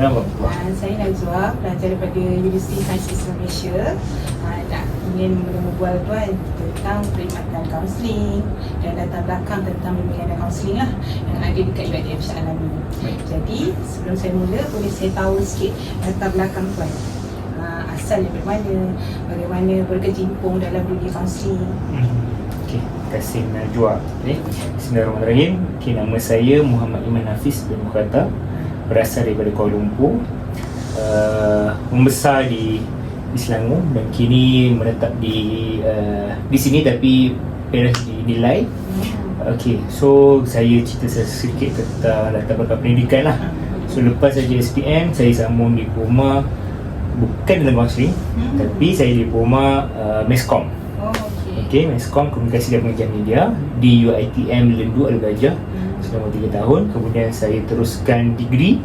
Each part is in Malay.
Saya Najwa, pelajar daripada Universiti Sains Islam Malaysia. Ingin berbual tentang perkhidmatan kaunseling dan latar belakang tentang bimbingan dan kaunseling lah yang ada dekat UiTM Shah Alami. Jadi sebelum saya mula, boleh saya tahu sikit latar belakang tuan? Asal daripada mana, bagaimana berkecimpung dalam dunia kaunseling? Okey, terima kasih Najwa. Bismillahirrahmanirrahim. Nama saya Muhammad Iman Hafiz bin Mukhtar, berasal daripada Kuala Lumpur, membesar di Selangor dan kini menetap di sini tapi parents di Nilai. Okey, so saya cerita sedikit tentang latar belakang pendidikan lah. So lepas saja SPM, saya sambung diploma bukan dalam kaunseling, tapi saya diploma Meskom. Okey, Meskom Komunikasi dan Pengajian Media di UiTM Lendu Alor Gajah selama 3 tahun. Kemudian saya teruskan degree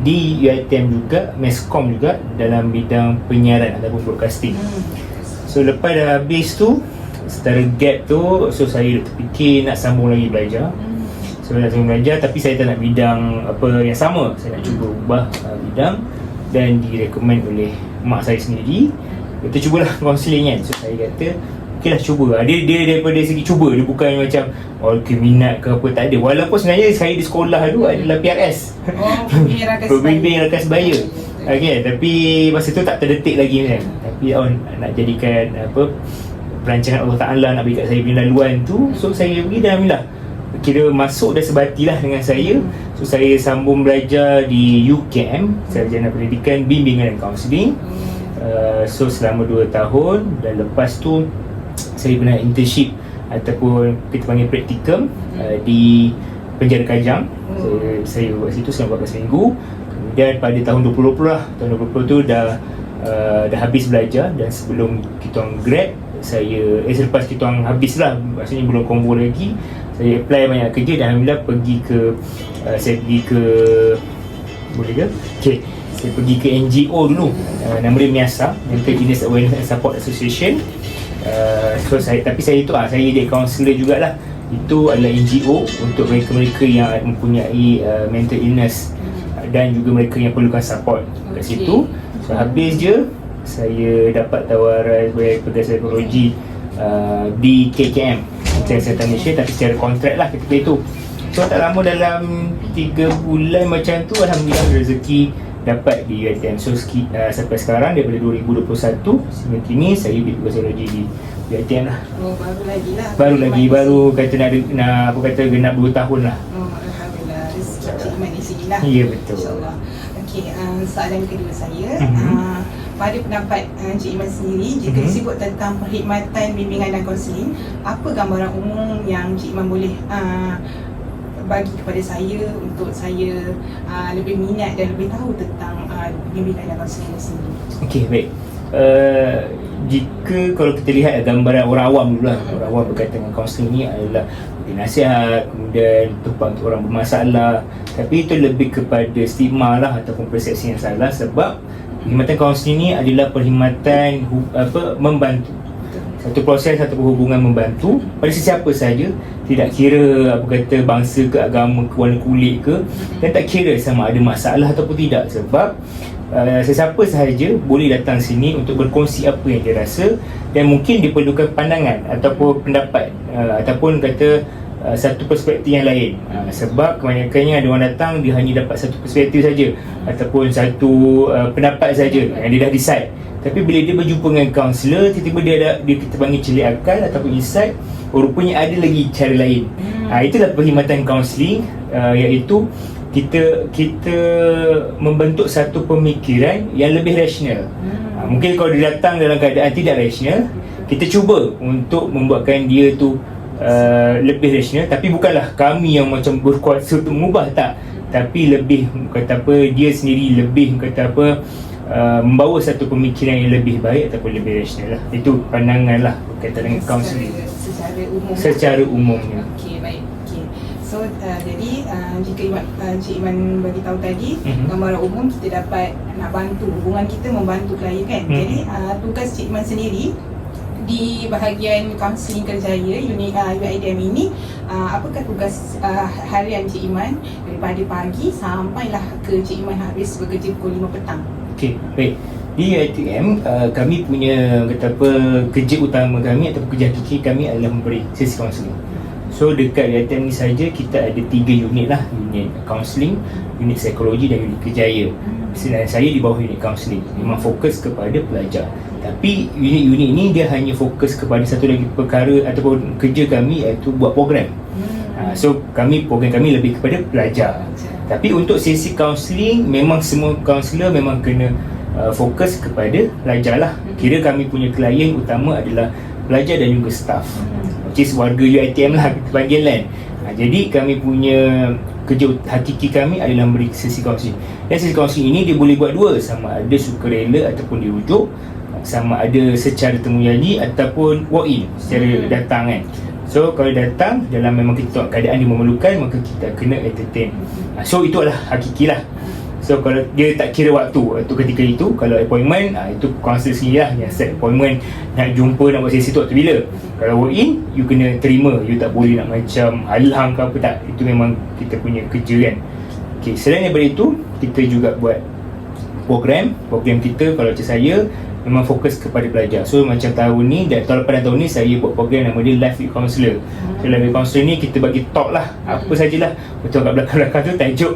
di UiTM juga, Meskom juga, dalam bidang penyiaran ataupun broadcasting. So lepas dah habis tu, setara gap tu, so saya terfikir nak sambung lagi belajar. So nak sambung belajar tapi saya tak nak bidang apa yang sama. Saya nak cuba ubah bidang dan direkomend oleh mak saya sendiri. Kita cubalah kaunseling kan. So saya kata okeylah cuba. Dia daripada segi cuba, dia bukan macam minat ke apa, tak ada. Walaupun sebenarnya saya di sekolah tu adalah PRS, Pembimbing Rakan Sebaya. Okay, tapi masa tu tak terdetik lagi kan. Tapi nak jadikan apa perancangan Allah Ta'ala nak bagi kat saya punya laluan tu. So saya pergi dan alhamdulillah kira masuk dah sebatilah dengan saya. So saya sambung belajar di UKM, Sarjana Pendidikan Bimbingan dan Kaunseling. So selama 2 tahun, dan lepas tu saya pernah internship ataupun kita panggil praktikum di penjara Kajang. Saya buat situ selama 14 minggu. Kemudian pada tahun 2020 lah, tahun 2020 tu dah habis belajar, dan sebelum kita orang grad, saya selepas kita orang habis lah, maksudnya belum combo lagi, saya apply banyak kerja dan alhamdulillah saya pergi ke boleh ke? Okay, saya pergi ke NGO dulu, nama dia MIASA, Mental Illness Awareness and Support Association. So saya jadi counsellor jugalah. Itu adalah NGO untuk mereka-mereka yang mempunyai mental illness dan juga mereka yang perlukan support kat situ. So habis je saya dapat tawaran sebagai pegawai psikologi di KKM, Kesihatan Malaysia, tapi secara kontrak lah ketika itu. So tak lama, dalam 3 bulan macam tu, alhamdulillah rezeki dapat di UiTM. So sampai sekarang, daripada 2021 sehingga kini saya di pegawai psikologi di UiTM lah. Baru kata nak apa kata genap 2 tahun lah. Alhamdulillah, rezeki Cik Iman di sini lah. Ya, betul. InsyaAllah. Okey, soalan kedua saya, pada pendapat Cik Iman sendiri, jika disebut tentang perkhidmatan bimbingan dan kaunseling, apa gambaran umum yang Cik Iman boleh bagi kepada saya untuk saya lebih minat dan lebih tahu tentang bimbingan dan kaunseling sendiri? Okey, baik. Jika kalau kita lihat gambaran orang awam dulu lah, orang awam berkaitan dengan kaunseling ni adalah nasihat, kemudian tempat untuk orang bermasalah, tapi itu lebih kepada stigma lah ataupun persepsi yang salah. Sebab perkhidmatan kaunseling ni adalah perkhidmatan membantu, satu proses, satu hubungan membantu pada sesiapa saja, tidak kira apa kata bangsa ke, agama ke, warna kulit ke, dan tak kira sama ada masalah ataupun tidak. Sebab sesiapa sahaja boleh datang sini untuk berkongsi apa yang dia rasa, dan mungkin diperlukan pandangan ataupun pendapat ataupun kata satu perspektif yang lain. Sebab kebanyakannya ada orang datang, dia hanya dapat satu perspektif saja ataupun satu pendapat saja yang dia dah decide. Tapi bila dia berjumpa dengan kaunselor, tiba-tiba dia kita panggil celik akal ataupun insight, rupanya ada lagi cara lain. Itulah perkhidmatan kaunseling, iaitu kita membentuk satu pemikiran yang lebih rasional. Mungkin kalau dia datang dalam keadaan tidak rasional, kita cuba untuk membuatkan dia tu lebih rasional. Tapi bukanlah kami yang macam berkuasa untuk mengubah, tak. Tapi lebih kata apa, dia sendiri lebih kata apa, membawa satu pemikiran yang lebih baik ataupun lebih rasional lah. Itu pandangan lah berkaitan dengan kaunseling secara umumnya. Okey, baik. So jadi jika Cik Iman bagi tahu tadi, gambaran umum kita dapat nak bantu, hubungan kita membantu klien kan. Jadi tugas Cik Iman sendiri di bahagian kaunseling kerjaya unit UIDM ini, apakah tugas harian Cik Iman daripada pagi sampailah ke Cik Iman habis bekerja pukul 5 petang? Okey, baik. Di UiTM, kami punya kerja utama kami ataupun kerja hakiki kami adalah memberi sesi kaunseling. So dekat UiTM ni saja kita ada 3 unit lah, unit kaunseling, unit psikologi dan unit kerjaya. Dan saya di bawah unit kaunseling, memang fokus kepada pelajar. Tapi unit-unit ni dia hanya fokus kepada satu lagi perkara ataupun kerja kami, iaitu buat program. So program kami lebih kepada pelajar. Tapi untuk sesi kaunseling, memang semua kaunselor memang kena fokus kepada pelajar lah. Kira kami punya klien utama adalah pelajar dan juga staff, which is warga UiTM lah kita panggil kan. Jadi kami punya kerja hakiki kami adalah memberi sesi kaunseling. Dan sesi kaunseling ini dia boleh buat dua, sama ada sukarela ataupun dirujuk, sama ada secara temujanji ataupun walk-in secara datang kan. So kalau datang dalam memang kita tengok keadaan dia memerlukan, maka kita kena entertain. So itu adalah hakiki lah. So kalau dia tak kira waktu ketika itu, kalau appointment, itu kaunselor sendiri lah yang set appointment, nak jumpa, nak buat sesi tu waktu bila. Kalau walk in, you kena terima, you tak boleh nak macam halang ke apa, tak. Itu memang kita punya kerja kan. Okay, selain daripada itu, kita juga buat program kita, kalau macam saya memang fokus kepada pelajar. So macam tahun ni dan tahun lepas dan tahun ni saya buat program nama dia Life with Counselor. So Life with Counselor ni kita bagi talk lah, apa sajalah. Betul kat belakang-belakang tu tajuk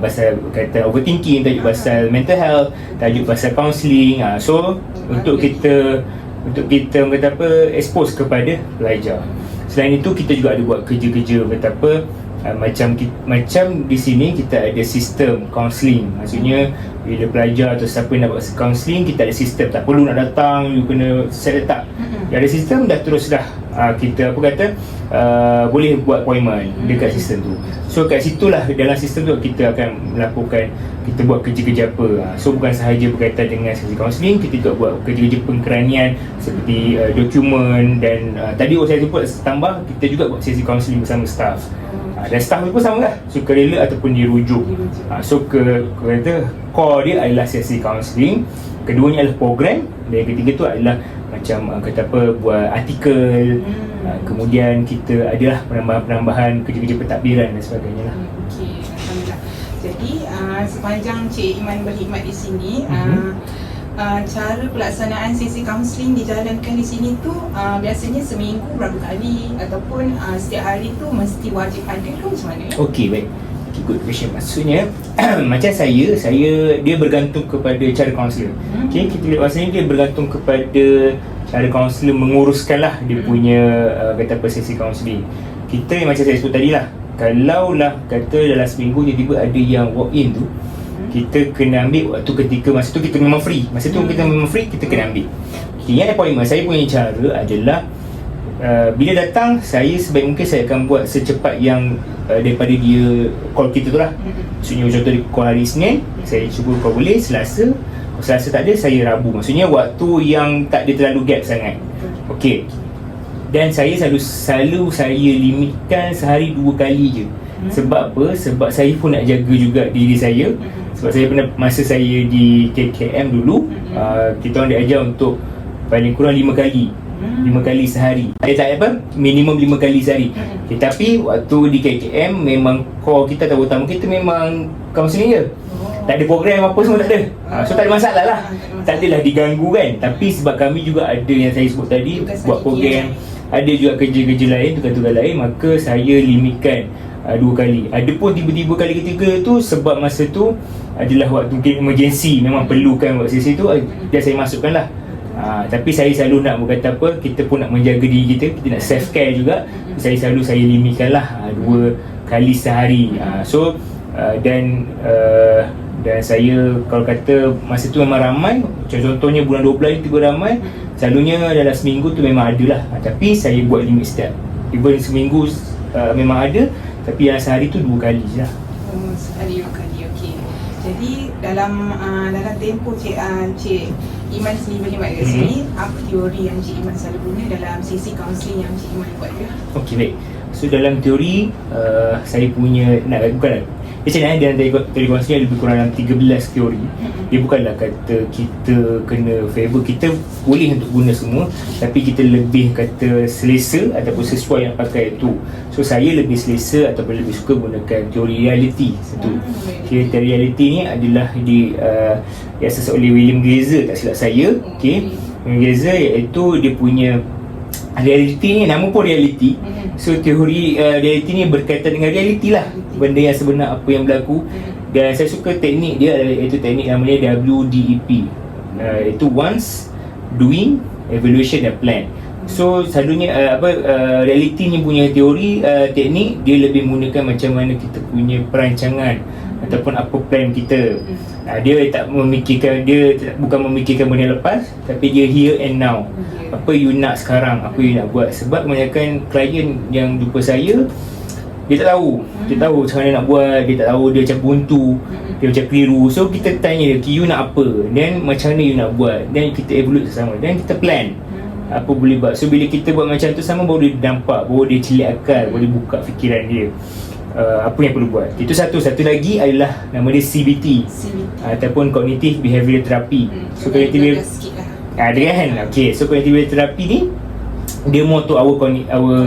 pasal kata overthinking, tajuk pasal mental health, tajuk pasal counselling. So untuk kita kata apa, expose kepada pelajar. Selain itu kita juga ada buat kerja-kerja kata apa, macam di sini kita ada sistem counselling. Maksudnya bila pelajar atau siapa yang nak buat counselling, kita ada sistem, tak perlu nak datang, you kena set letak. Ada sistem dah, terus dah kita boleh buat appointment dekat sistem tu. So kat situlah, dalam sistem tu kita akan melakukan, kita buat kerja-kerja apa. So bukan sahaja berkaitan dengan sesi kaunseling, kita juga buat kerja-kerja pengkeranian seperti dokumen dan tadi saya sebut tambah, kita juga buat sesi kaunseling bersama staff. Dan staff tu pun sama lah, sukarela ataupun dirujuk. So kata core dia adalah sesi kaunseling, keduanya adalah program, dan yang ketiga tu adalah macam kata apa, buat artikel. Kemudian kita adalah penambahan kerja-kerja pentadbiran dan sebagainya lah. Okey, alhamdulillah. Jadi sepanjang Cik Iman berkhidmat di sini, cara pelaksanaan sesi kaunseling dijalankan di sini tu biasanya seminggu berapa kali ataupun setiap hari tu mesti wajib hadir ke macam mana? Okey, baik. Okay, good question. Maksudnya macam saya dia bergantung kepada cara kaunselor. Okey, kita lihat maksudnya dia bergantung kepada cara kaunselor menguruskan lah dia punya kata apa, sesi kaunseling. Kita macam saya sebut tadi lah, kalau lah kata dalam seminggu tiba-tiba ada yang walk in tu, kita kena ambil waktu ketika masa tu kita memang free. Masa tu kita memang free, kita kena ambil. Yang appointment saya punya cara adalah bila datang, saya sebaik mungkin saya akan buat secepat yang daripada dia call kita tu lah. Maksudnya contoh dia call hari Isnin, saya cuba call boleh. Selasa, kalau Selasa tak ada, saya Rabu. Maksudnya waktu yang tak ada terlalu gap sangat. Okey. Dan saya selalu saya limitkan sehari 2 kali je. Sebab apa? Sebab saya pun nak jaga juga diri saya. Sebab saya pernah, masa saya di KKM dulu, kita orang diajar untuk paling kurang 5 kali 5 kali sehari. Tak apa, minimum 5 kali sehari. Tetapi waktu di KKM memang core kita atau utama kita memang kaunseling je. Tak ada program apa semua, tak ada. So tak ada masalah lah, tak adalah diganggu kan. Tapi sebab kami juga ada yang saya sebut tadi, buat program, ada juga kerja-kerja lain, tugas-tugas lain, maka saya limitkan 2 kali. Ada pun tiba-tiba kali ketiga tu sebab masa tu adalah waktu mungkin emergency, memang perlukan buat sesi tu, dan saya masukkan lah. Tapi saya selalu nak berkata apa, kita pun nak menjaga diri kita nak self care juga. Saya limitkan lah 2 kali sehari. Dan saya kalau kata masa tu memang ramai, contohnya bulan 12 tiba ramai, selalunya dalam seminggu tu memang ada lah. Tapi saya buat limit setiap, even seminggu memang ada, tapi yang sehari tu 2 kali je lah. Sehari 2 kali, okey. Jadi dalam tempoh Cik Iman sendiri berkhidmat kat sini, apa teori yang Cik Iman selalu guna dalam sesi kaunseling yang Cik Iman buat dia? Okey, baik. So dalam teori saya punya Macam mana dalam teori kaunseling lebih kurang dalam 13 teori. Dia bukanlah kata kita kena favor, kita boleh untuk guna semua, tapi kita lebih kata selesa ataupun sesuai yang pakai itu. So saya lebih selesa ataupun lebih suka gunakan teori reality satu. Okay, teori reality ni adalah diasas oleh William Glaser tak silap saya. Okay, William Glaser iaitu dia punya reality ni, nama pun reality. So teori reality ni berkaitan dengan reality lah, benda yang sebenar apa yang berlaku. Dan saya suka teknik dia, iaitu teknik namanya WDEP, iaitu once, doing, evaluation dan plan. So selalunya reality ni punya teori teknik dia lebih menggunakan macam mana kita punya perancangan ataupun apa plan kita. Dia tak memikirkan, bukan memikirkan benda lepas, tapi dia here and now. Apa you nak sekarang, apa you nak buat. Sebab kebanyakan klien yang jumpa saya, dia tak tahu macam mana nak buat, dia tak tahu, dia macam buntu, dia macam keliru. So kita tanya dia, you nak apa, then macam mana you nak buat, then kita evaluate sama, then kita plan apa boleh buat. So bila kita buat macam tu sama, baru dia nampak, baru dia celik akal, boleh buka fikiran dia apa yang perlu buat. Itu satu lagi adalah nama dia CBT, ataupun Cognitive Behavioral Therapy. So Cognitive dia kan, okay. So Cognitive Behavioral Therapy ni dia more to our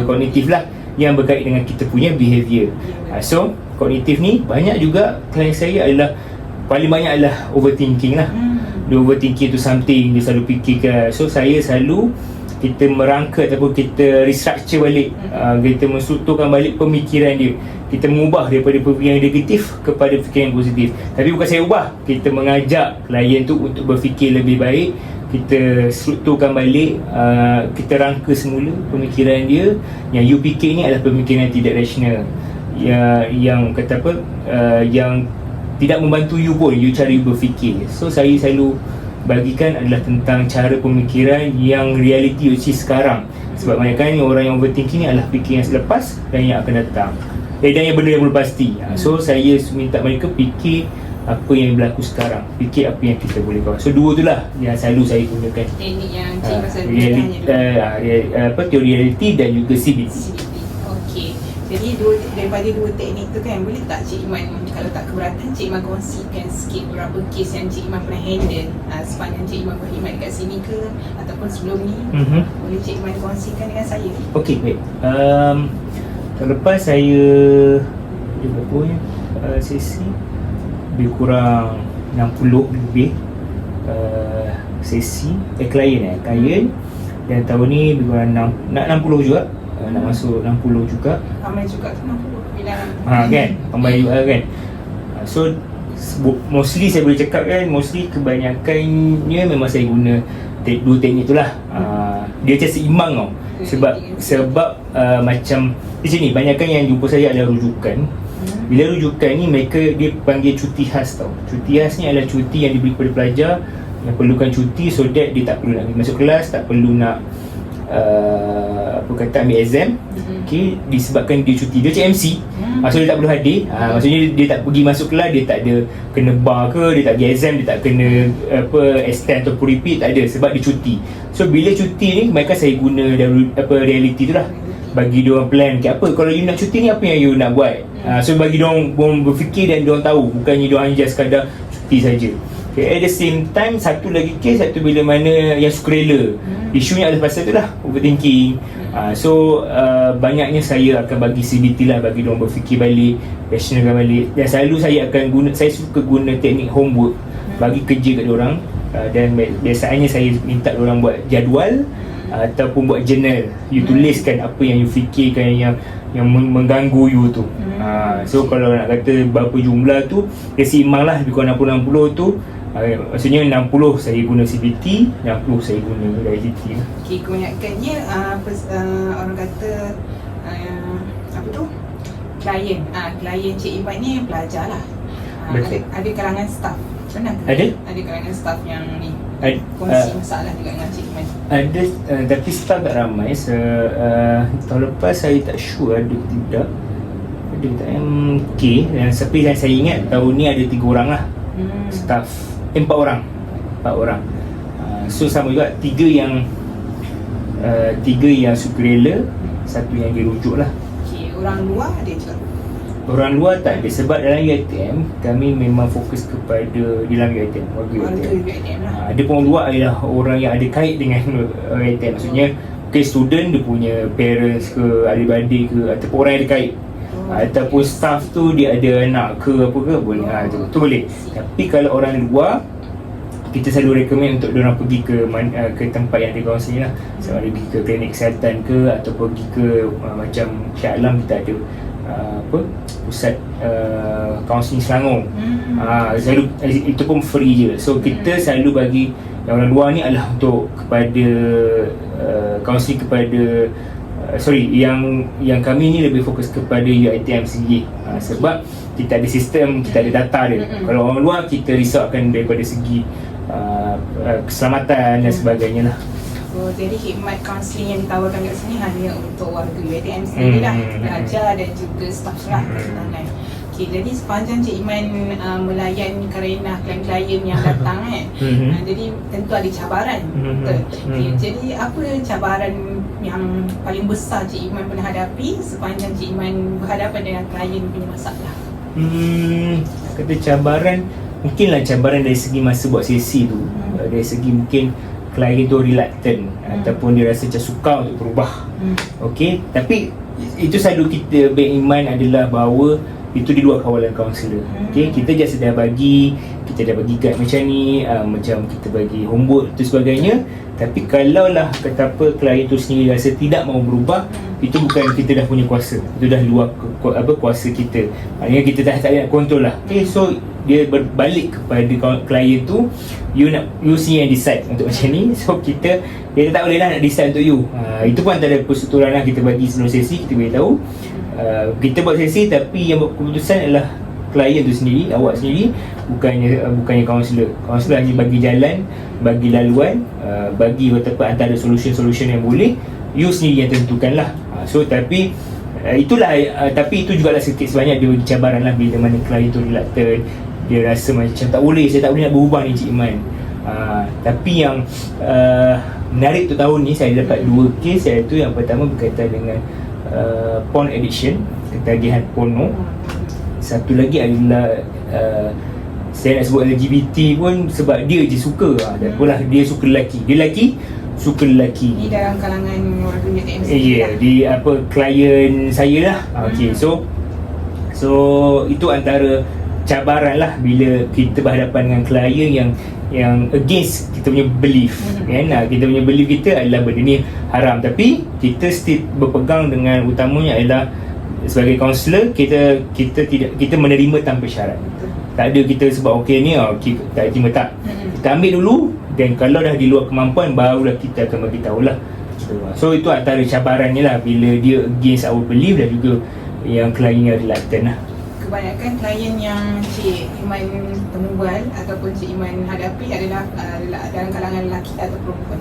cognitive lah, yang berkait dengan kita punya behavior. So kognitif ni banyak juga klien saya adalah, paling banyak adalah overthinking lah. Dia overthinking tu something, dia selalu fikirkan. So saya selalu, kita merangka ataupun kita restructure balik, kita menstrukturkan balik pemikiran dia, kita mengubah daripada pemikiran negatif kepada fikiran yang positif. Tapi bukan saya ubah, kita mengajak klien tu untuk berfikir lebih baik. Kita strukturkan balik, kita rangka semula pemikiran dia. Yang you fikir ni adalah pemikiran yang tidak rasional, yang kata apa, yang tidak membantu you pun, you cara you berfikir. So saya selalu bagikan adalah tentang cara pemikiran yang reality, which is sekarang. Sebab kebanyakan orang yang overthinking ni adalah fikir yang selepas dan yang akan datang, dan yang benda yang belum pasti. So saya minta mereka fikir apa yang berlaku sekarang, fikir apa yang kita boleh buat. So dua tu lah yang selalu saya gunakan, teknik yang Cik pasal teori reality dan juga CBT. Okey. Jadi daripada dua teknik tu kan, boleh tak Cik Iman, kalau tak keberatan, Cik Iman kongsikan sikit beberapa kes yang Cik Iman pernah handle sepanjang Cik Iman berkhidmat dekat sini ke, ataupun sebelum ni? Boleh Cik Iman kongsikan dengan saya? Okey, baik. Terlepas saya berapa sesi, lebih kurang 60 lebih sesi klien dan tahun ni lebih kurang 60 juga, nak masuk 60 juga. Ramai juga tu 60 bilangan. Kan, ramai juga kan. So mostly saya boleh cakap kan, mostly kebanyakannya memang saya guna dua teknik tu lah. Dia macam seimbang tau. Sebab macam di sini banyakkan yang jumpa saya adalah rujukan. Bila rujukan ni, mereka dia panggil cuti khas tau. Cuti khas ni adalah cuti yang diberi kepada pelajar yang perlukan cuti, so that dia tak perlu nak pergi masuk kelas, tak perlu nak ambil exam. Okay, disebabkan dia cuti, dia macam MC. Maksudnya dia tak perlu hadir. Maksudnya dia tak pergi masuk kelas, dia tak ada kena bar ke, dia tak pergi exam, dia tak kena extend ataupun repeat, tak ada, sebab dia cuti. So bila cuti ni, mereka saya guna reality tu lah, bagi diorang plan, apa kalau you nak cuti ni, apa yang you nak buat. So bagi diorang berfikir dan diorang tahu, bukannya diorang just sekadar cuti saja. Okay, at the same time, satu lagi kes, satu bila mana yang sukarela, isunya adalah pasal tu lah, overthinking. So banyaknya saya akan bagi CBT lah, bagi diorang berfikir balik, rationalkan balik. Dan selalu saya akan guna, saya suka guna teknik homework, bagi kerja kat diorang. Dan biasanya saya minta diorang buat jadual ataupun buat journal. You tuliskan apa yang you fikirkan, yang mengganggu you tu. So kalau nak kata berapa jumlah tu, dia seimbang lah, lebih kurang 60-60 tu. Maksudnya 60 saya guna CBT, 60 saya guna reality. Okay, kebanyakannya orang kata apa tu, klien Cik Iman ni pelajar lah. Ada kalangan staff. Benar ke? Ada kalangan staff yang ni kongsi masalah juga dengan Cik Iman. Ada, tapi staff tak ramai. Tahun lepas saya tak sure ada ke tidak. Ada tak okay. Dan seperti yang saya ingat, tahun ni ada 3 orang lah staff. 4 orang. So sama juga, 3 yang sukarela, 1 yang dirujuk lah. Okay, orang luar ada juga? Orang luar tak ada, sebab dalam UiTM kami memang fokus kepada dalam UiTM, warga UiTM. Ada pun luar adalah orang yang ada kait dengan UiTM. Maksudnya student dia punya parents ke, adik-beradik ke, ataupun orang yang ada kait. Ataupun staff tu dia ada anak ke apa ke, boleh. Tu boleh. Tapi kalau orang luar, kita selalu recommend untuk diorang pergi ke tempat yang ada kaunseling lah. Sama ada pergi ke klinik kesihatan ke, atau pergi ke macam Shah Alam kita ada pusat kaunseling Selangor. Selalu itu pun free je. So kita selalu bagi yang orang luar ni adalah untuk kepada kaunseling kepada yang kami ni lebih fokus kepada UiTM sendiri. Sebab kita ada sistem, kita ada data dia. Kalau orang luar kita risaukan daripada segi keselamatan dan sebagainya lah. Jadi khidmat kaunseling yang ditawarkan kat sini hanya untuk warga UiTM sendiri lah, pelajar dan juga staf lah. Okay, jadi sepanjang Cik Iman melayan kerana klien-klien yang datang kan, jadi tentu ada cabaran. Betul. Okay, jadi apa cabaran yang paling besar Cik Iman pernah hadapi sepanjang Cik Iman berhadapan dengan klien punya masalah? Kata cabaran, mungkinlah cabaran dari segi masa buat sesi tu. Dari segi mungkin klien tu reluctant ataupun dia rasa macam sukar untuk berubah. Okey, tapi itu selalu kita bear in mind adalah bahawa itu di luar kawalan kaunselor. Okey, kita just dah bagi guide macam ni, macam kita bagi homework tu sebagainya. Tapi kalaulah kata apa klien tu sendiri rasa tidak mahu berubah, itu bukan kita dah punya kuasa. Itu dah luar kuasa kita. Maknanya kita dah tak nak kontrol lah. Okey, so dia berbalik kepada klien tu, you sendiri yang decide untuk macam ni. So dia tak boleh lah nak decide untuk you. Itu pun antara persetujuan lah, kita bagi sebelum sesi, kita beritahu kita buat sesi tapi yang buat keputusan adalah klien tu sendiri, awak sendiri, bukannya kaunselor. Kaunselor hanya bagi jalan, bagi laluan, bagi antara solution yang boleh, you sendiri yang tentukan lah. So tapi itulah, tapi itu jugalah sedikit sebanyak dia bagi cabaran lah bila mana klien tu reluctant, dia rasa macam tak boleh, saya tak boleh nak berubah ni Cik Iman. Tapi yang menarik tu tahun ni saya dapat 2 kes, iaitu yang pertama berkaitan dengan porn addiction, ketagihan porno. Satu lagi adalah saya nak sebut LGBT pun sebab dia je suka. Dan pula dia suka lelaki, dia lelaki suka lelaki. Ni dalam kalangan warga UiTM di klien saya lah. Okay, so itu antara cabaran lah bila kita berhadapan dengan klien yang against kita punya belief. Kan? Kita punya belief kita adalah benda ni haram, tapi kita still berpegang dengan utamanya adalah sebagai kaunselor kita menerima tanpa syarat. Tak ada kita sebab okey ni tak terima, tak. Kita ambil dulu, dan kalau dah di luar kemampuan barulah kita akan bagi tahulah. So itu antara cabarannya lah bila dia against our belief, dan juga yang klien yang reluctant lah. Kebanyakan klien yang Cik Iman temubual ataupun Cik Iman hadapi adalah dalam kalangan lelaki atau perempuan.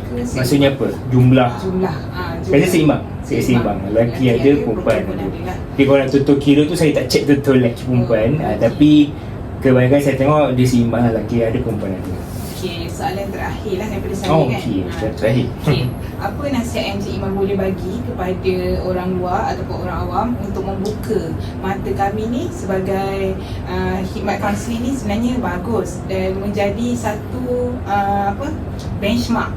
Maksudnya apa? Jumlah. Kata seimbang. Lelaki ada, perempuan ada. Tapi kalau nak tutup kira tu saya tak check betul lelaki perempuan. Tapi kebanyakan saya tengok dia seimbang lah, lelaki ada, perempuan ada. Okey, soalan terakhir lah daripada saya kan. Okey, terakhir. Apa nasihat yang Cik Iman boleh bagi kepada orang luar ataupun orang awam untuk membuka mata kami ni sebagai khidmat kaunseling ni sebenarnya bagus dan menjadi satu benchmark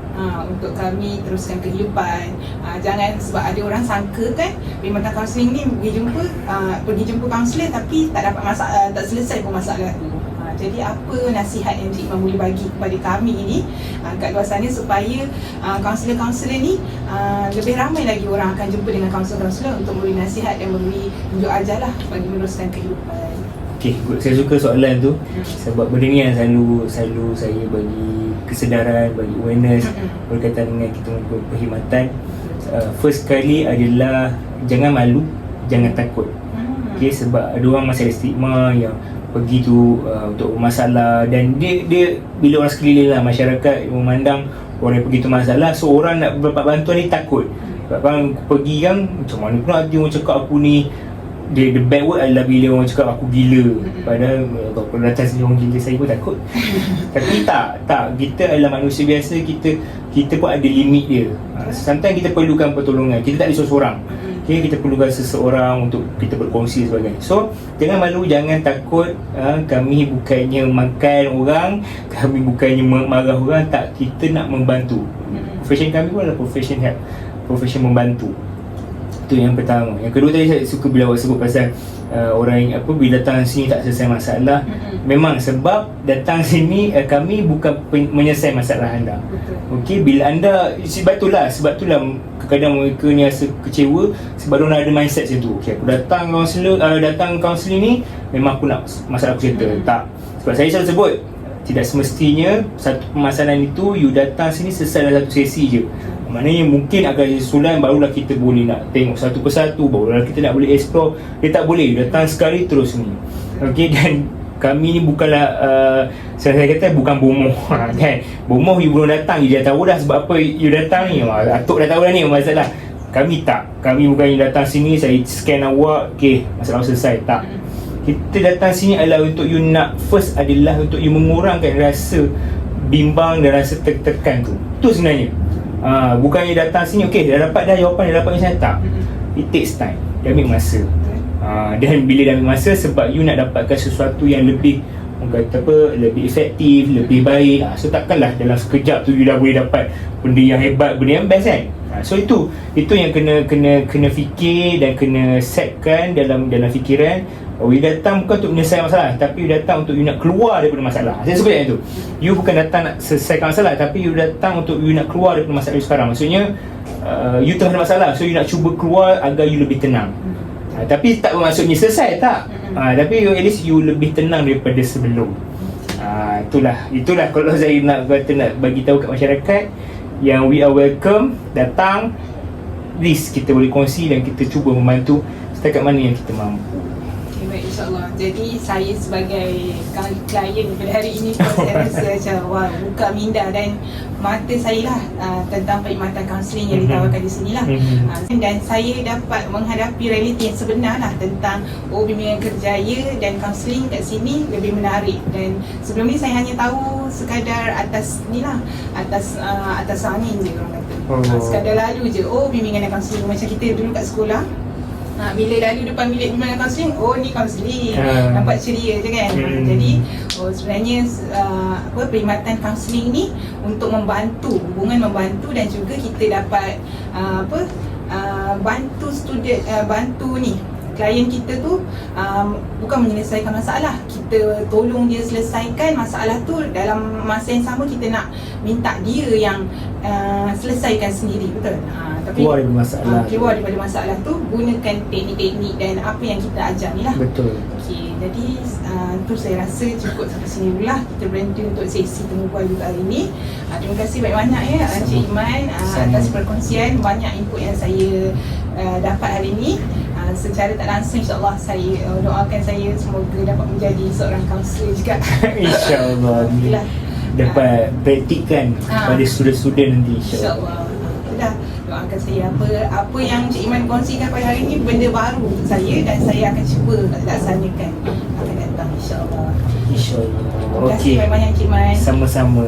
untuk kami teruskan kehidupan. Jangan sebab ada orang sangka kan perkhidmatan kaunseling ni pergi jumpa kaunselor tapi tak dapat masalah, tak selesai pun masalah tu. Jadi apa nasihat yang Cik Iman boleh bagi kepada kami ini kat luar sana supaya kaunselor-kaunselor ni lebih ramai lagi orang akan jumpa dengan kaunselor-kaunselor untuk memberi nasihat dan memberi tunjuk ajar lah bagi meneruskan kehidupan. Okay, saya suka soalan tu sebab benda ni yang selalu saya bagi kesedaran, bagi awareness berkaitan dengan kita membuat perkhidmatan. First kali adalah jangan malu, jangan takut. Okay, sebab ada orang masih ada stigma yang pergi tu untuk masalah, dan dia bila orang sekeliling lah, masyarakat memandang orang yang pergi tu masalah, so orang nak dapat bantuan ni takut. Sebab kan pergi kan macam mana pun nanti orang cakap aku ni, the bad word adalah bila orang cakap aku gila. Padahal kalau datang sini orang gila saya pun takut. Tapi tak, kita adalah manusia biasa, kita pun ada limit dia. Sometimes kita perlukan pertolongan, kita tak ada seorang-seorang. Okay, kita perlukan seseorang untuk kita berkongsi sebagainya. So jangan malu, jangan takut. Kami bukannya makan orang, kami bukannya marah orang, tak, kita nak membantu. Profession kami pun adalah profession help, profession membantu. Itu yang pertama. Yang kedua tadi saya suka bila awak sebut pasal orang yang bila datang sini tak selesai masalah. Memang sebab datang sini kami bukan menyelesaikan masalah anda. Okey, bila anda sebab itulah kadang-kadang mereka ni rasa kecewa sebab dia ada mindset macam tu. Okey, aku datang kaunseling ni memang aku nak masalah aku settle. Tak. Sebab saya selalu sebut tidak semestinya satu permasalahan itu you datang sini selesai dalam satu sesi je. Maknanya mungkin akan jadi susulan, barulah kita boleh nak tengok satu persatu, barulah kita nak boleh explore. Dia tak boleh, you datang sekali terus ni. Okey, dan kami ni bukanlah saya kata bukan bomoh kan. Bomoh you belum datang, you dah tahu dah sebab apa you datang ni. Atuk dah tahu dah ni masalah. Kami tak. Kami bukan you datang sini, saya scan awak, okey, masalah selesai. Tak. Kita datang sini adalah untuk you nak, first adalah untuk you mengurangkan rasa bimbang dan rasa tertekan tu. Itu sebenarnya. Bukannya datang sini, okey, dah dapat dah jawapan, dah dapat macam tak. It takes time. Dia ambil masa. Dan bila dah ambil masa, sebab you nak dapatkan sesuatu yang lebih, orang kata apa, lebih efektif, lebih baik. So takkanlah dalam sekejap tu you dah boleh dapat benda yang hebat, benda yang best kan. So itu yang kena fikir dan kena setkan dalam fikiran. You datang bukan untuk menyelesaikan masalah, tapi you datang untuk you nak keluar daripada masalah. Saya sebut yang itu. You bukan datang nak selesaikan masalah, tapi you datang untuk you nak keluar daripada masalah you sekarang. Maksudnya you tengah ada masalah, so you nak cuba keluar agar you lebih tenang. Tapi tak bermaksudnya selesai, tak. Tapi at least you lebih tenang daripada sebelum. Itulah kalau saya nak bagi tahu kat masyarakat yang we are welcome, datang, please kita boleh kongsi dan kita cuba membantu setakat mana yang kita mampu. Baik, insyaAllah. Jadi saya sebagai klien pada hari ini pun saya rasa macam wah, buka minda dan mata saya lah tentang perkhidmatan kaunseling yang ditawarkan di sini lah. Dan saya dapat menghadapi realiti yang sebenar lah tentang bimbingan kerjaya dan kaunseling kat sini lebih menarik. Dan sebelum ni saya hanya tahu sekadar atas ni lah, atas angin je orang kata. Sekadar lalu je, bimbingan dan kaunseling macam kita dulu kat sekolah. Bila lalu depan bilik bimbingan kaunseling, ni kaunseling, nampak ceria je kan. Jadi sebenarnya perkhidmatan kaunseling ni untuk membantu, hubungan membantu, dan juga kita dapat bantu student, bantu ni klien kita tu bukan menyelesaikan masalah, kita tolong dia selesaikan masalah tu. Dalam masa yang sama kita nak minta dia yang selesaikan sendiri, betul? Tapi keluar daripada masalah tu, gunakan teknik-teknik dan apa yang kita ajar ni lah. Betul. Okey, jadi tu saya rasa cukup sampai sini dulu lah. Kita berhenti untuk sesi temu bual juga hari ni. Terima kasih banyak-banyak ya Encik Iman atas perkongsian. Banyak input yang saya dapat hari ni. Secara tak langsung insyaAllah saya doakan saya semoga dapat menjadi seorang kaunselor juga. InsyaAllah. Dapat praktikkan pada student-student nanti insyaAllah. Dah doakan saya apa yang Encik Iman kongsikan pada hari ini benda baru untuk saya, dan saya akan cuba laksanakan akan datang insyaAllah. InsyaAllah. Terima kasih banyak-banyak Encik Iman. Sama-sama.